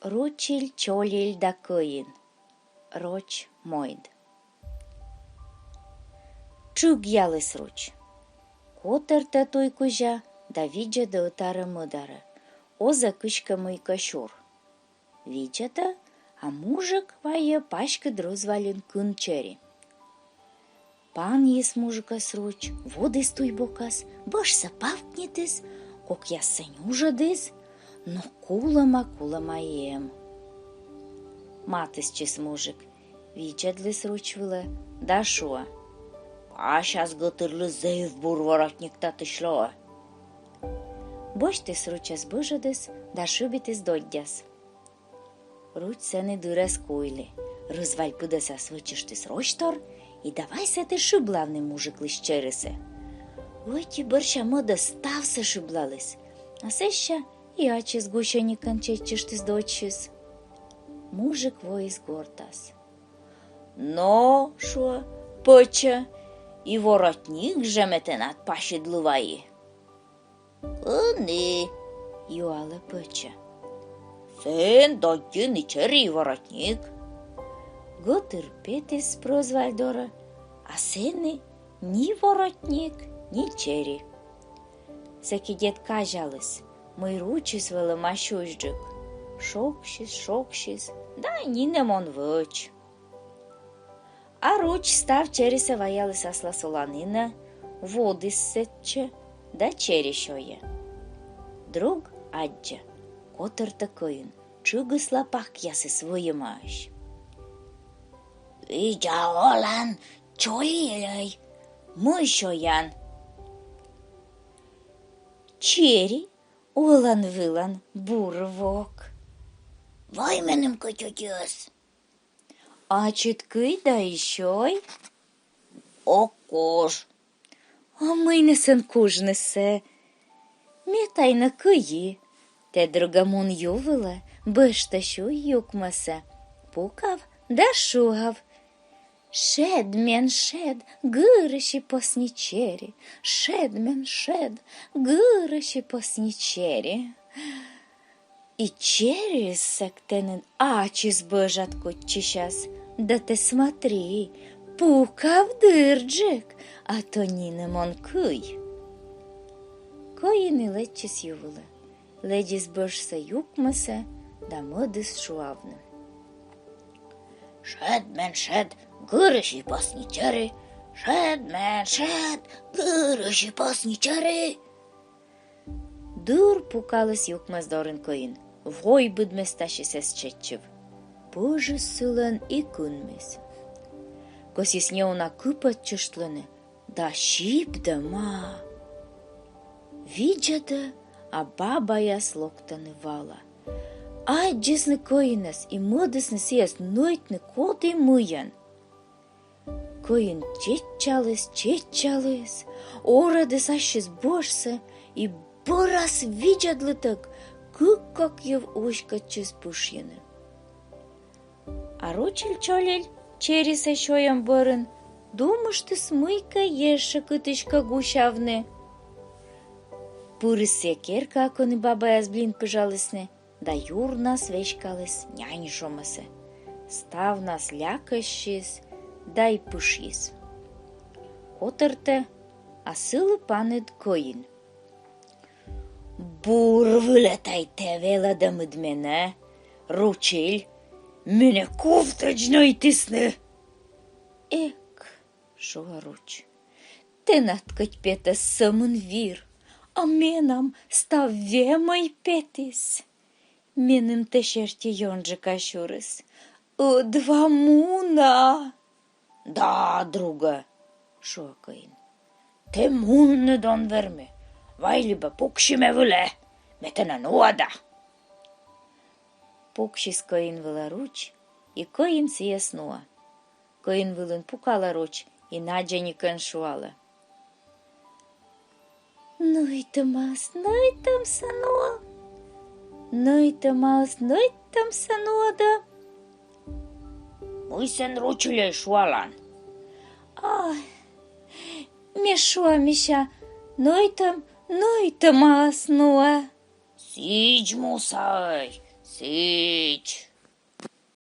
Ручиль, чолиль да кăйын. Роч мойд. Чук ялыс руч. Котырта той кужа, да виджа да ытары мыдары. Оза кышка мыйка шур. Виджата, а мужик вайы пашкы друзвалин кын чери. Пан ес мужикас руч, водыс туй бокас, башса павкнетес, кок яссень ужадес, но кулама ем. Матыс чес мужик, виджадлес руч вылы, да шуа. Пашас гытырлы зэйв бурворотникта тышлоа. Боштес ручас быжадес, да шубитес доддяс. Руч сене дырас койле, рызваль пыдасас вычыштес роштор, и давай сете шыблавный мужик лиш чересе. Ойти бърша мъда став се шыблалес, а сеща и ачес гушеникън чечещес дочес. Мужик воис гортас. Но, шо, пъча, и воротник жемете над паши длъваи. Не, юала пъча. Сен дойти ни чери воротник. Готър петес прозвальдора, а сене ни воротник, ни чери. Всеки дед кажалес, мăi rucis vălă mașușgic. Шокшис, да ни не мон вăci. А руч став чериса ваялес асла соланина, водис сетче, да черешоє. Друг аджа, котăрtă кăйын, чыгыс лапах ясы свăйăмаш. Видя олан, чоилăй, мășоян. Чери, олан-вылан, бурвок. Вайменем котётёс. А читкый да ещёй? Окош. А мăйнесен кужнесе. Метайна кăйи. Те другамон ювыла, бăштășу юкмăсă. Пукав да шугав. Шедмен шед, гырăши посничери. Шедмен шед, гырăши посничери. И через сектенен ачис бăжат котчищас. Да те смотри, пукав дырджик, а то нинемон кăй. Кăйын илеччес ювăлă. Ледис бăжса юкмăсă, да мăдыс шуавнă. Шедмен шед, гырăши посничери. Шедмен шед, гырăши посничери. Dur pukалăs юкмăs дорын кăйын. Вой быдмес ташисес четчев. Бăжы сылăн и кынмес. Кăсисне уна кыпăт чăштлăны, да щипдăма. Виджата, а баба яс локтăны вала. Аджесны кăйынăс и мăдăсны сес нăйтнă коты мыян. Кăйын четчалăs, орадăс ашшес бăшсă и бărас виджадлăтăк, кăккак йăв ушкăтчес пышйăнă. А ручель-чолель черисе шоям бărân, думăштăс мăйка ешшă кăтășcă гушавне. Пырыс секерка аконы бабаяс блин пăжалăсне, да юрнас веșкалăs нянь шомăсă. Ставнас лякăщис, да и пышйис. Котăртă, а сылă панăд кăйын. Бурвылăтай te велă dă mădmenă, rucil, mine coftăgi-noi tăsnă. Ec, șoa ruci, te natkăť petăs sămân vir, a menam stavemăi petis. Меным te șerti ionjă cașurăs, dva muna. Da, drugă, șoa căin, te mună don verme. Vai libă pukșime vâle, metănă nu ada. Pukșis căin vâlă ruci, и căin si ies nua. Căin vâlân pucală ruci, и nađeni cân șoală. Năitămas, năităm să nua. Năitămas, năităm să nua da. Măi-sen rucile șoalan. Ai, mi-e șoa mișa, năităm, năitămas nua. Sici musai, Сич.